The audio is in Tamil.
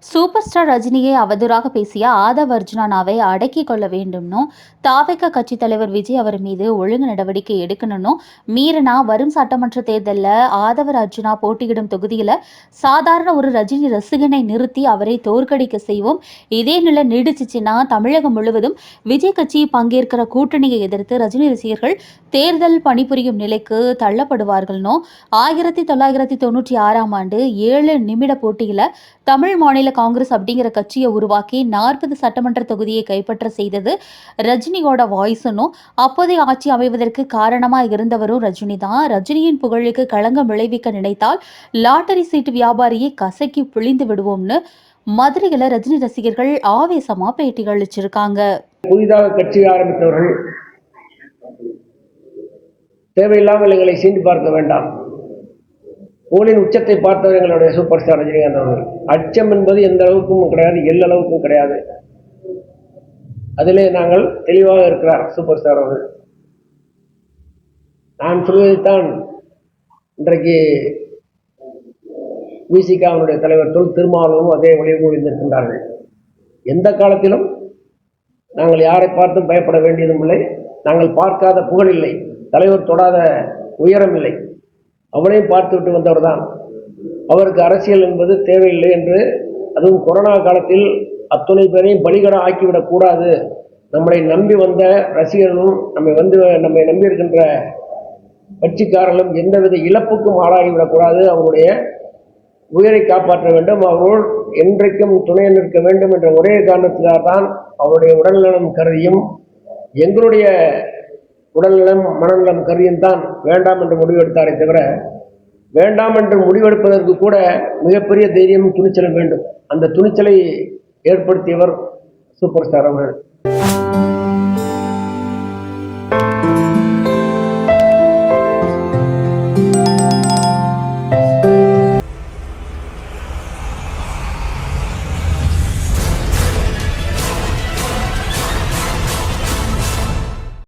சூப்பர் ஸ்டார் ரஜினியை அவதூறாக பேசிய ஆதவ் அர்ஜுனாவை அடக்கிக் கொள்ள வேண்டும்னும், தாவேகா கட்சித் தலைவர் விஜய் அவர் மீது ஒழுங்கு நடவடிக்கை எடுக்கணும்னும் மீறினா வரும் சட்டமன்ற தேர்தலில் ஆதவர் அர்ஜுனா போட்டியிடும் தொகுதியில் சாதாரண ஒரு ரஜினி ரசிகனை நிறுத்தி அவரை தோற்கடிக்க செய்வோம். இதே நிலை நீடிச்சிச்சுன்னா தமிழகம் முழுவதும் விஜய் கட்சி பங்கேற்கிற கூட்டணியை எதிர்த்து ரஜினி ரசிகர்கள் தேர்தல் பணிபுரியும் நிலைக்கு தள்ளப்படுவார்கள்னும் 1996ஆம் ஆண்டு 7 நிமிட போட்டியில் தமிழ் மாநில காங்கிரஸ் அப்படிங்கிற கட்சியை உருவாக்கி 40 சட்டமன்ற தொகுதியை கைப்பற்ற செய்தது ரஜினியோட வாய்ஸ்னும், அப்போதைய ஆட்சி அமைவதற்கு காரணமா இருந்தவரும் ரஜினி தான். ரஜினியின் புகழுக்கு களங்கம் விளைவிக்க நினைத்தால் லாட்டரி சீட்டு வியாபாரியை கசக்கி பிழிந்து விடுவோம்னு மதுரையில ரஜினி ரசிகர்கள் ஆவேசமா பேட்டிகள் அளிச்சிருக்காங்க. புதிதாக கட்சி ஆரம்பித்தவர்கள் தேவையில்லாமல் எங்களை சீண்டி பார்க்க வேண்டாம். ஊழின் உச்சத்தை பார்த்தவர் எங்களுடைய சூப்பர் ஸ்டார் ரஜினிகாந்த் அவர்கள். அச்சம் என்பது எந்த அளவுக்கும் கிடையாது, எல்லளவுக்கும் கிடையாது. அதிலே நாங்கள் தெளிவாக இருக்கிறார் சூப்பர் ஸ்டார் அவர்கள். நான் சொல்வதைத்தான் இன்றைக்கு விசிகாவுடைய தலைவர் தொல் திருமாவளவும் அதே ஒளிர்ந்திருக்கின்றார்கள். எந்த காலத்திலும் நாங்கள் யாரை பார்த்தும் பயப்பட வேண்டியதும் இல்லை. நாங்கள் பார்க்காத புகழ் இல்லை, தலைவர் தொடாத உயரம் இல்லை. அவனையும் பார்த்து விட்டு வந்தவர் தான். அவருக்கு அரசியல் என்பது தேவையில்லை என்று, அதுவும் கொரோனா காலத்தில் அத்துணை பேரையும் பலிகடா ஆக்கிவிடக் கூடாது. நம்மளை நம்பி வந்த ரசிகர்களும் நம்மை நம்பி இருக்கின்ற கட்சிக்காரர்களும் எந்தவித இழப்புக்கும் ஆளாகிவிடக்கூடாது. அவருடைய உயிரை காப்பாற்ற வேண்டும், அவரோடு என்றைக்கும் துணை நிற்க வேண்டும் என்ற ஒரே காரணத்துக்காக தான் அவருடைய உடல்நலம் கருதியும் எங்களுடைய உடல்நலம் மனநலம் கருதியும் தான் வேண்டாம் என்று முடிவெடுத்தாரே தவிர, வேண்டாம் என்று முடிவெடுப்பதற்கு கூட மிகப்பெரிய தைரியம் துணிச்சலும் வேண்டும். அந்த துணிச்சலை ஏற்படுத்தியவர் சூப்பர் ஸ்டார் அவர்கள்.